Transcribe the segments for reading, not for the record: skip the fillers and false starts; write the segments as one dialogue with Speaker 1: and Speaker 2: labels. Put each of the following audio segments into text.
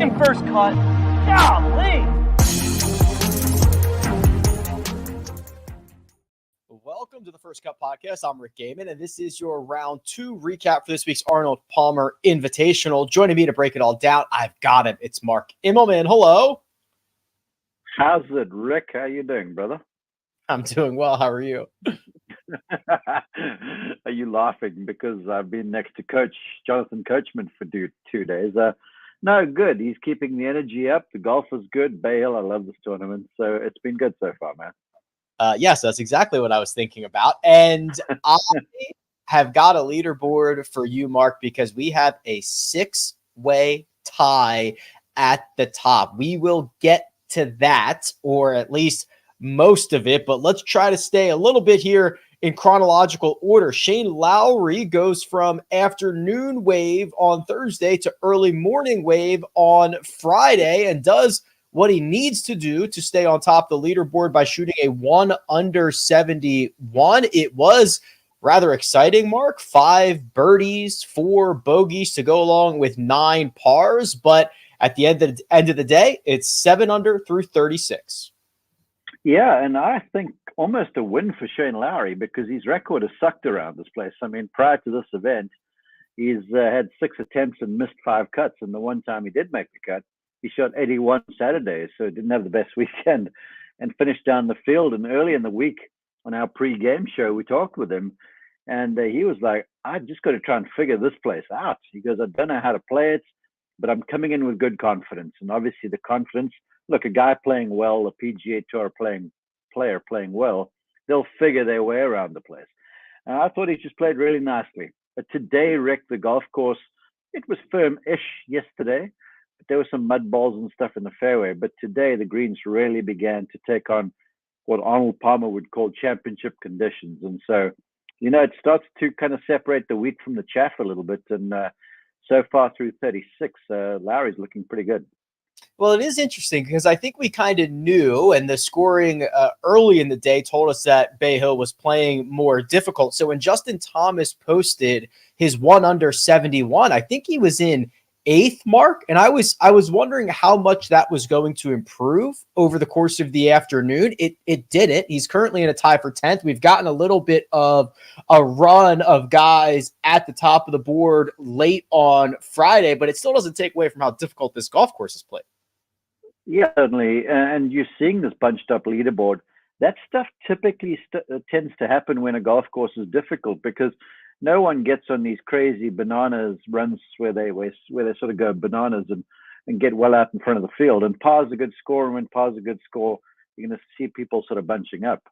Speaker 1: in first cut. Golly!
Speaker 2: Welcome to the First Cut Podcast. I'm Rick Gehman, and this is your round 2 recap for this week's Arnold Palmer Invitational. Joining me to break it all down, I've got him. It's Mark Immelman. Hello.
Speaker 3: How's it, Rick? How you doing, brother?
Speaker 2: I'm doing well. How are you?
Speaker 3: Are you laughing because I've been next to Coach Jonathan Coachman for 2 days? No, good. He's keeping the energy up. The golf is good. Bay Hill, I love this tournament. So it's been good so far, man.
Speaker 2: Yes, that's exactly what I was thinking about. And I have got a leaderboard for you, Mark, because we have a 6-way tie at the top. We will get to that, or at least most of it, but let's try to stay a little bit here in chronological order. Shane Lowry goes from afternoon wave on Thursday to early morning wave on Friday and does what he needs to do to stay on top of the leaderboard by shooting a 1 under 71. It was rather exciting, Mark. 5 birdies, 4 bogeys to go along with 9 pars. But at the end of the day, it's 7 under through 36.
Speaker 3: Yeah, and I think almost a win for Shane Lowry because his record has sucked around this place. I mean, prior to this event, he's had 6 attempts and missed 5 cuts. And the one time he did make the cut, he shot 81 Saturday, so didn't have the best weekend and finished down the field. And early in the week on our pre-game show, we talked with him, and he was like, I just got to try and figure this place out. He goes, I don't know how to play it, but I'm coming in with good confidence. And obviously the confidence, look, a guy playing well, a PGA Tour player playing well, they'll figure their way around the place. And I thought he just played really nicely. But today, Rick, the golf course, it was firm-ish yesterday. There were some mud balls and stuff in the fairway, but today the greens really began to take on what Arnold Palmer would call championship conditions. And so, it starts to kind of separate the wheat from the chaff a little bit. And so far through 36, Lowry's looking pretty good.
Speaker 2: Well, it is interesting because I think we kind of knew, and the scoring early in the day told us that Bay Hill was playing more difficult. So when Justin Thomas posted his 1 under 71, I think he was in 8th, Mark, and I was wondering how much that was going to improve over the course of the afternoon. It didn't. He's currently in a tie for 10th. We've gotten a little bit of a run of guys at the top of the board late on Friday, but it still doesn't take away from how difficult this golf course is played.
Speaker 3: Yeah, certainly. And you're seeing this bunched up leaderboard. That stuff typically tends to happen when a golf course is difficult because no one gets on these crazy bananas runs where they sort of go bananas and get well out in front of the field. And par's a good score, and when par's a good score, you're going to see people sort of bunching up.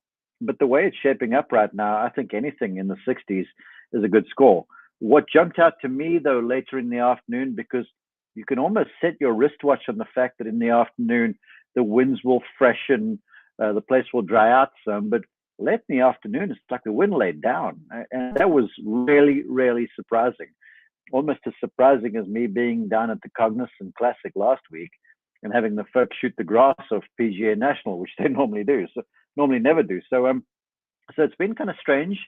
Speaker 3: But the way it's shaping up right now, I think anything in the 60s is a good score. What jumped out to me, though, later in the afternoon, because you can almost set your wristwatch on the fact that in the afternoon, the winds will freshen, the place will dry out some, but late in the afternoon, it's like the wind laid down. And that was really, really surprising. Almost as surprising as me being down at the Cognizant Classic last week and having the folks shoot the grass off PGA National, which they normally never do. So it's been kind of strange.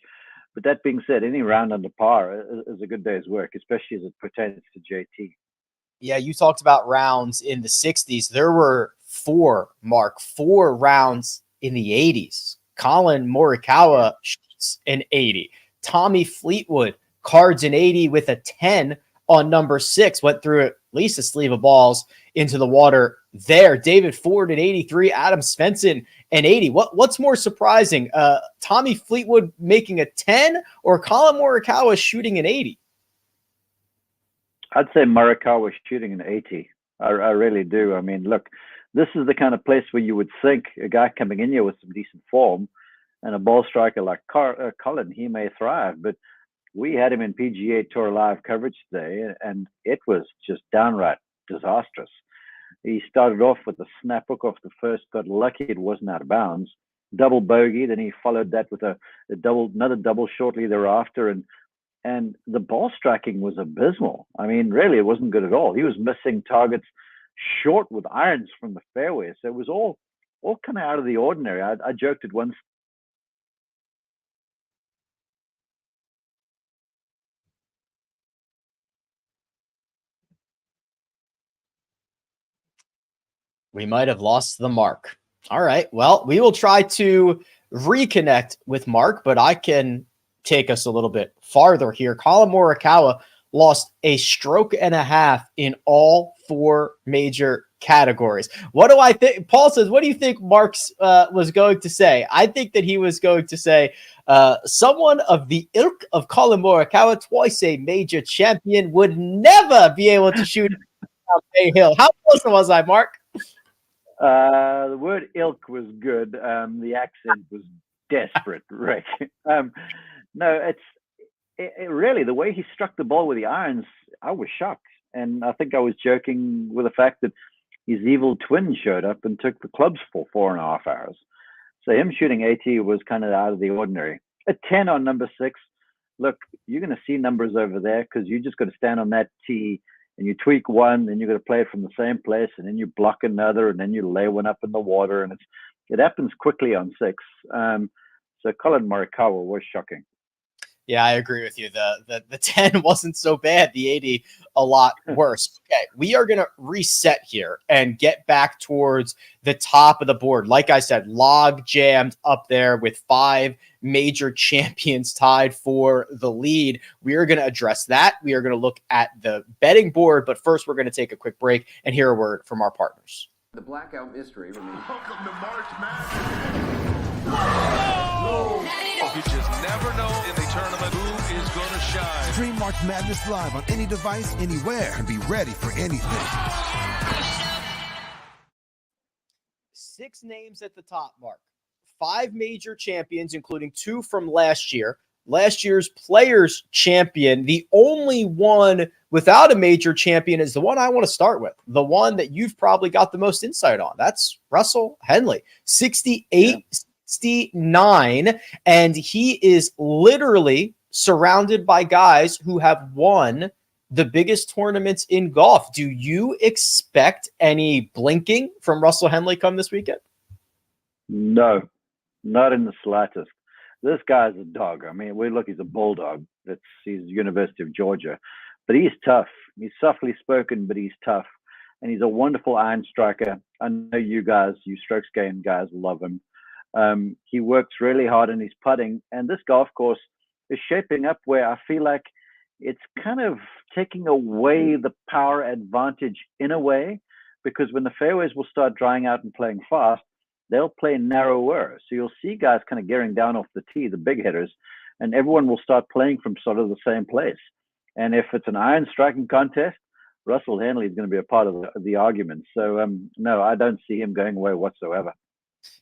Speaker 3: But that being said, any round under par is a good day's work, especially as it pertains to JT.
Speaker 2: Yeah, you talked about rounds in the 60s. There were 4 rounds in the 80s. Colin Morikawa shoots an 80. Tommy Fleetwood cards an 80 with a 10 on number 6. Went through at least a sleeve of balls into the water there. David Ford an 83. Adam Svensson an 80. What's more surprising? Tommy Fleetwood making a 10 or Colin Morikawa shooting an 80?
Speaker 3: I'd say Morikawa shooting an 80. I really do. I mean, look, this is the kind of place where you would think a guy coming in here with some decent form and a ball striker like Colin, he may thrive. But we had him in PGA Tour Live coverage today, and it was just downright disastrous. He started off with a snap hook off the first, got lucky it wasn't out of bounds, double bogey. Then he followed that with another double shortly thereafter, and the ball striking was abysmal. I mean, really, it wasn't good at all. He was missing targets short with irons from the fairway. So it was all kind of out of the ordinary. I joked at one
Speaker 2: We might have lost the Mark. All right. Well, we will try to reconnect with Mark, but I can take us a little bit farther here. Collin Morikawa lost a stroke and a half in all 4 major categories. What do I think? Paul says, what do you think Mark's was going to say? I think that he was going to say, someone of the ilk of Collin Morikawa, twice a major champion, would never be able to shoot down Bay Hill. How close was I, Mark?
Speaker 3: The word ilk was good. The accent was desperate, Rick. No, it really, the way he struck the ball with the irons, I was shocked. And I think I was joking with the fact that his evil twin showed up and took the clubs for 4.5 hours. So him shooting 80 was kind of out of the ordinary. A 10 on number 6. Look, you're going to see numbers over there because you just got to stand on that tee and you tweak one, and you're going to play it from the same place, and then you block another, and then you lay one up in the water, and it happens quickly on 6. So Collin Morikawa was shocking.
Speaker 2: Yeah, I agree with you. The 10 wasn't so bad. The 80 a lot worse. Okay, we are going to reset here and get back towards the top of the board. Like I said, log jammed up there with 5 major champions tied for the lead. We are going to address that. We are going to look at the betting board, but first we're going to take a quick break and hear a word from our partners.
Speaker 4: The blackout mystery remains.
Speaker 5: Welcome to March Madness. You just never know in the tournament who is going to shine.
Speaker 6: Stream March Madness live on any device, anywhere, and be ready for anything.
Speaker 2: 6 names at the top, Mark. 5 major champions, including 2 from last year. Last year's Players Champion. The only one without a major champion is the one I want to start with. The one that you've probably got the most insight on. That's Russell Henley. 68, 69, and he is literally surrounded by guys who have won the biggest tournaments in golf. Do you expect any blinking from Russell Henley come this weekend?
Speaker 3: No, not in the slightest. This guy's a dog. I mean, he's a bulldog. He's University of Georgia, but he's tough. He's softly spoken, but he's tough, and he's a wonderful iron striker. I know you strokes game guys love him. He works really hard in his putting, and this golf course is shaping up where I feel like it's kind of taking away the power advantage in a way, because when the fairways will start drying out and playing fast, they'll play narrower. So you'll see guys kind of gearing down off the tee, the big hitters, and everyone will start playing from sort of the same place. And if it's an iron striking contest, Russell Henley is going to be a part of the argument. So, no, I don't see him going away whatsoever.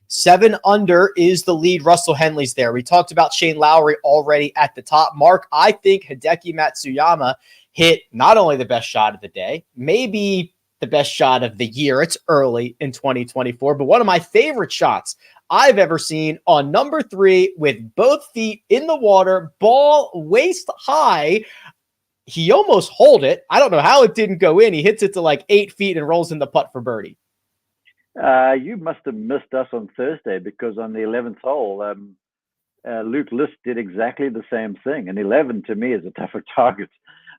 Speaker 2: 7 under is the lead. Russell Henley's there. We talked about Shane Lowry already at the top. Mark, I think Hideki Matsuyama hit not only the best shot of the day, maybe the best shot of the year. It's early in 2024, but one of my favorite shots I've ever seen on number 3 with both feet in the water, ball waist high. He almost holed it. I don't know how it didn't go in. He hits it to like 8 feet and rolls in the putt for birdie.
Speaker 3: You must have missed us on Thursday, because on the 11th hole, Luke List did exactly the same thing. And 11 to me is a tougher target.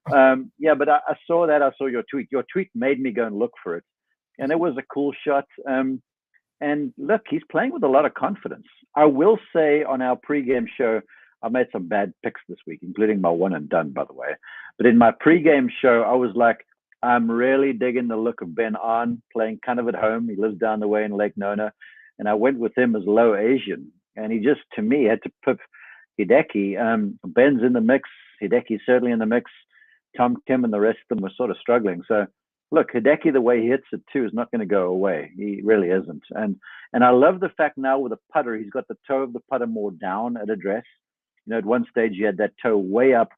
Speaker 3: Yeah, but I saw that. I saw your tweet. Your tweet made me go and look for it. And it was a cool shot. And look, he's playing with a lot of confidence. I will say on our pregame show, I made some bad picks this week, including my one and done, by the way. But in my pregame show, I was like, I'm really digging the look of Ben Ahn playing kind of at home. He lives down the way in Lake Nona. And I went with him as low Asian. And he just, to me, had to pip Hideki. Ben's in the mix. Hideki's certainly in the mix. Tom Kim and the rest of them were sort of struggling. So, look, Hideki, the way he hits it too, is not going to go away. He really isn't. And I love the fact now with a putter, he's got the toe of the putter more down at address. You know, at one stage, he had that toe way up,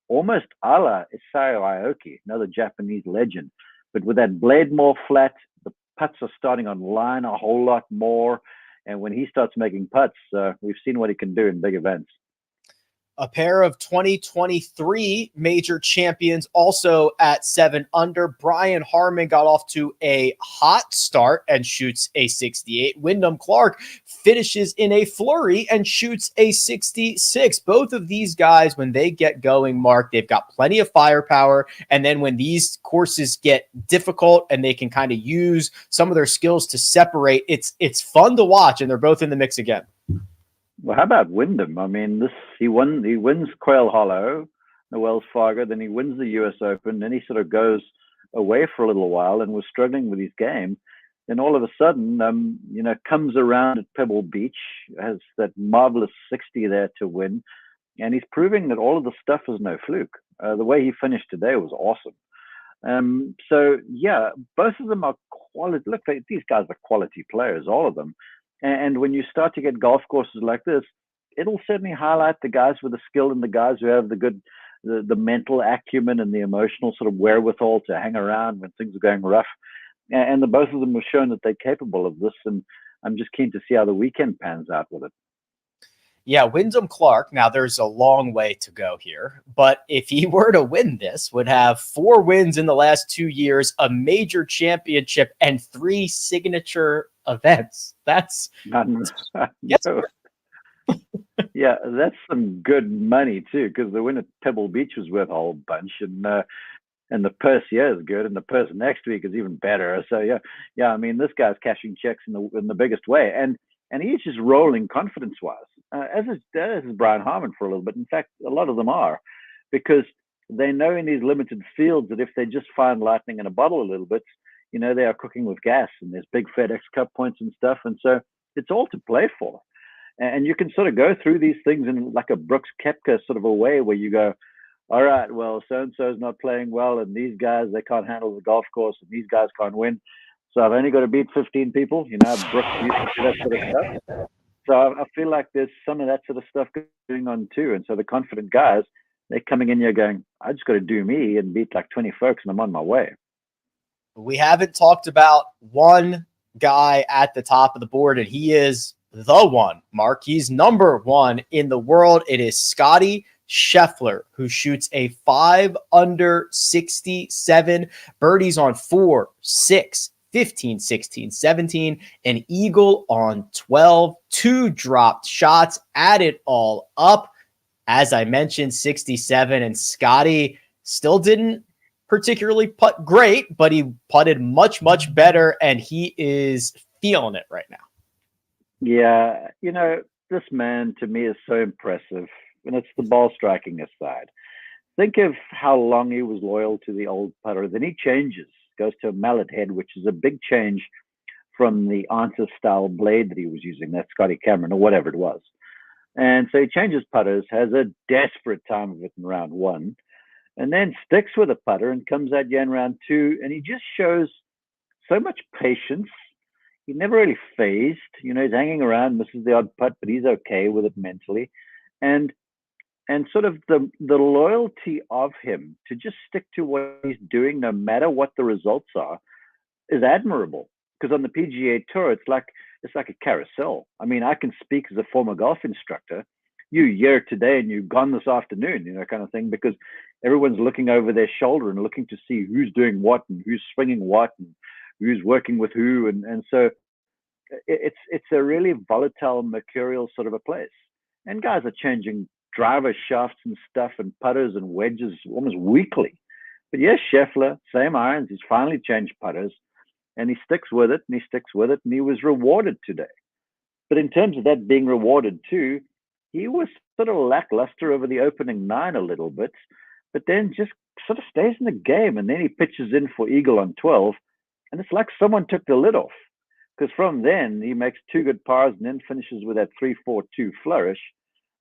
Speaker 3: almost a la Isao Aoki, another Japanese legend. But with that blade more flat, the putts are starting on line a whole lot more. And when he starts making putts, we've seen what he can do in big events.
Speaker 2: A pair of 2023 major champions also at 7 under. Brian Harman got off to a hot start and shoots a 68. Wyndham Clark finishes in a flurry and shoots a 66. Both of these guys, when they get going, Mark, they've got plenty of firepower. And then when these courses get difficult and they can kind of use some of their skills to separate, it's fun to watch, and they're both in the mix again.
Speaker 3: Well, how about Wyndham? I mean, he wins Quail Hollow, the Wells Fargo, then he wins the US Open, then he sort of goes away for a little while and was struggling with his game. Then all of a sudden, comes around at Pebble Beach, has that marvelous 60 there to win, and he's proving that all of the stuff is no fluke. The way he finished today was awesome. So yeah, both of them are quality. Look, these guys are quality players, all of them. And when you start to get golf courses like this, it'll certainly highlight the guys with the skill and the guys who have the mental acumen and the emotional sort of wherewithal to hang around when things are going rough. And the both of them have shown that they're capable of this. And I'm just keen to see how the weekend pans out with it.
Speaker 2: Yeah, Wyndham Clark, now there's a long way to go here, but if he were to win this, would have 4 wins in the last 2 years, a major championship, and 3 signature events. That's
Speaker 3: yeah, that's some good money too, because the win at Pebble Beach was worth a whole bunch, and the purse here is good, and the purse next week is even better. So yeah, I mean, this guy's cashing checks in the biggest way, and he's just rolling confidence-wise, as is Brian Harman for a little bit. In fact, a lot of them are, because they know in these limited fields that if they just find lightning in a bottle a little bit, they are cooking with gas, and there's big FedEx Cup points and stuff, and so it's all to play for. And you can sort of go through these things in like a Brooks Koepka sort of a way where you go, all right, well, so-and-so's not playing well, and these guys, they can't handle the golf course, and these guys can't win. So I've only got to beat 15 people. Brooks used to do that sort of stuff. So I feel like there's some of that sort of stuff going on too. And so the confident guys, they're coming in here going, I just got to do me and beat like 20 folks, and I'm on my way.
Speaker 2: We haven't talked about one guy at the top of the board, and he is the one, Mark. He's number 1 in the world. It is Scottie Scheffler, who shoots a 5 under 67, birdies on 4, 6, 15, 16, 17, an eagle on 12, 2 dropped shots, add it all up. As I mentioned, 67, and Scottie still didn't particularly putt great, but he putted much, much better, and he is feeling it right now.
Speaker 3: Yeah, this man to me is so impressive, and it's the ball striking aside. Think of how long he was loyal to the old putter. Then he changes, goes to a mallet head, which is a big change from the answer style blade that he was using, that Scotty Cameron or whatever it was. And so he changes putters, has a desperate time of it in round 1, and then sticks with a putter and comes out in round 2, and he just shows so much patience. He never really phased. He's hanging around, misses the odd putt, but he's okay with it mentally. And sort of the loyalty of him to just stick to what he's doing, no matter what the results are, is admirable. Because on the PGA Tour, it's like a carousel. I mean, I can speak as a former golf instructor. You're here today and you're gone this afternoon, kind of thing, because everyone's looking over their shoulder and looking to see who's doing what and who's swinging what and who's working with who. And so it's a really volatile, mercurial sort of a place. And guys are changing driver shafts and stuff and putters and wedges almost weekly. But yes, Scheffler, same irons. He's finally changed putters, and he sticks with it, and he was rewarded today. But in terms of that being rewarded too, he was sort of lackluster over the opening 9 a little bit, but then just sort of stays in the game. And then he pitches in for eagle on 12, and it's like someone took the lid off, because from then he makes 2 good pars and then finishes with that 3-4-2 flourish.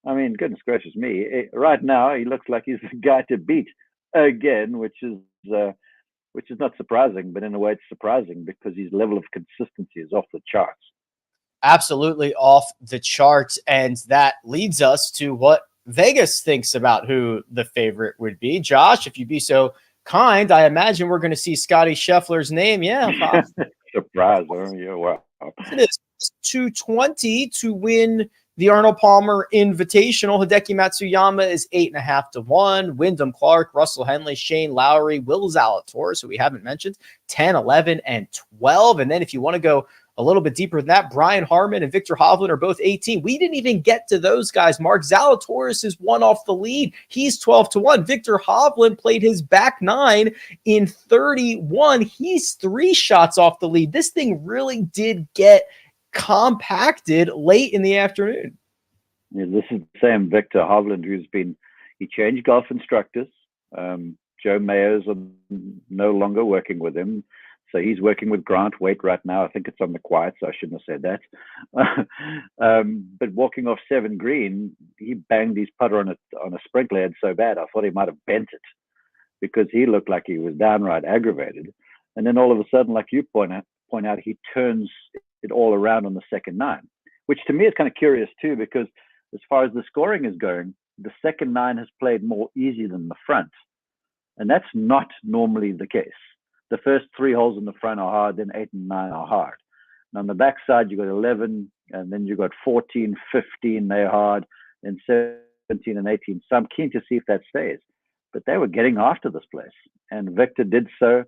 Speaker 3: I mean, goodness gracious me! Right now he looks like he's the guy to beat again, which is not surprising, but in a way it's surprising because his level of consistency is off the charts.
Speaker 2: Absolutely off the charts, and that leads us to what Vegas thinks about who the favorite would be. Josh, if you'd be so kind, I imagine we're going to see Scottie Scheffler's name. Yeah,
Speaker 3: surprise! Yeah, wow.
Speaker 2: It is 220 to win the Arnold Palmer Invitational. Hideki Matsuyama is 8.5 to 1. Wyndham Clark, Russell Henley, Shane Lowry, Will Zalatoris, who we haven't mentioned, 10, 11, and 12. And then if you want to go a little bit deeper than that, Brian Harman and Victor Hovland are both 18. We didn't even get to those guys, Mark. Zalatoris is 1 off the lead. He's 12 to 1. Victor Hovland played his back 9 in 31. He's 3 shots off the lead. This thing really did get compacted late in the afternoon.
Speaker 3: Yeah, this is the same Victor Hovland he changed golf instructors. Joe Mayer's no longer working with him. So he's working with Grant Waite right now. I think it's on the quiet, so I shouldn't have said that. But walking off 7 green, he banged his putter on a sprinkler head so bad, I thought he might have bent it because he looked like he was downright aggravated. And then all of a sudden, like you point out, he turns it all around on the second 9, which to me is kind of curious too, because as far as the scoring is going, the second 9 has played more easy than the front. And that's not normally the case. The first 3 holes in the front are hard, then 8 and 9 are hard. And on the backside, you got 11, and then you got 14, 15, they're hard, and 17 and 18. So I'm keen to see if that stays. But they were getting after this place, and Victor did so.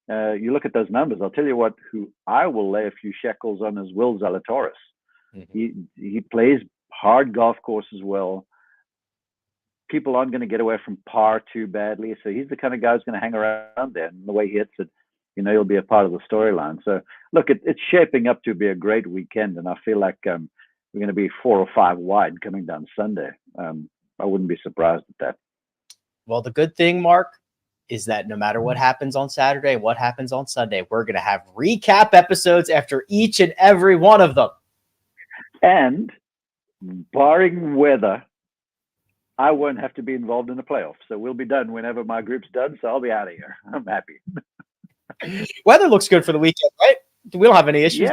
Speaker 3: You look at those numbers, I'll tell you who I will lay a few shekels on is Will Zalatoris. Mm-hmm. He plays hard golf courses well. People aren't going to get away from par too badly. So he's the kind of guy who's going to hang around there. And the way he hits it, he'll be a part of the storyline. So look, it's shaping up to be a great weekend. And I feel like we're going to be 4 or 5 wide coming down Sunday. I wouldn't be surprised at that.
Speaker 2: Well, the good thing, Mark, is that no matter what happens on Saturday, what happens on Sunday, we're going to have recap episodes after each and every one of them.
Speaker 3: And barring weather, I won't have to be involved in the playoffs. So we'll be done whenever my group's done. So I'll be out of here. I'm happy.
Speaker 2: Weather looks good for the weekend, right? We don't have any issues.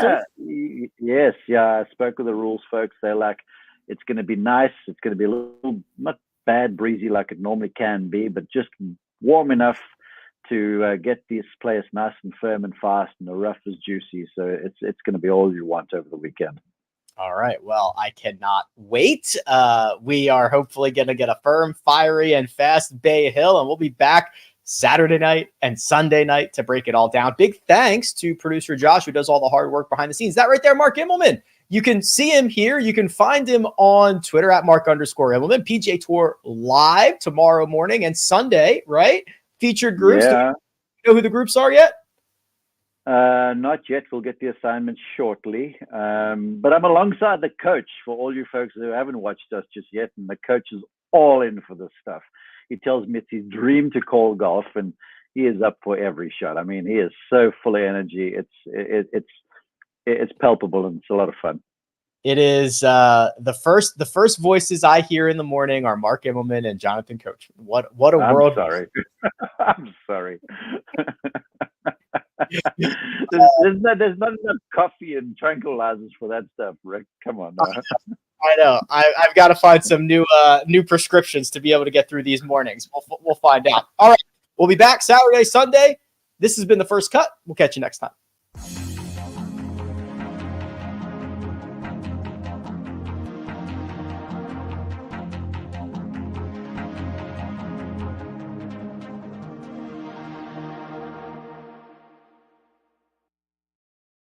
Speaker 3: Yes. Yeah. I spoke with the rules folks. They're like, it's going to be nice. It's going to be a little, not bad breezy like it normally can be, but just warm enough to get these players nice and firm and fast, and the rough is juicy. So it's going to be all you want over the weekend.
Speaker 2: All right. Well, I cannot wait. We are hopefully going to get a firm, fiery, and fast Bay Hill, and we'll be back Saturday night and Sunday night to break it all down. Big thanks to producer Josh, who does all the hard work behind the scenes. That right there, Mark Immelman. You can see him here. You can find him on Twitter at Mark_Immelman. PGA Tour live tomorrow morning and Sunday, right? Featured groups.
Speaker 3: Yeah.
Speaker 2: Do you know who the groups are yet?
Speaker 3: Not yet. We'll get the assignment shortly. But I'm alongside the coach for all you folks who haven't watched us just yet. And the coach is all in for this stuff. He tells me it's his dream to call golf, and he is up for every shot. I mean, he is so full of energy. It's palpable, and it's a lot of fun.
Speaker 2: It is the first voices I hear in the morning are Mark Immelman and Jonathan Coach. What a world!
Speaker 3: Sorry. I'm sorry. There's not enough coffee and tranquilizers for that stuff, Rick. Come on now.
Speaker 2: I know. I've got to find some new prescriptions to be able to get through these mornings. We'll find out. All right. We'll be back Saturday, Sunday. This has been The First Cut. We'll catch you next time.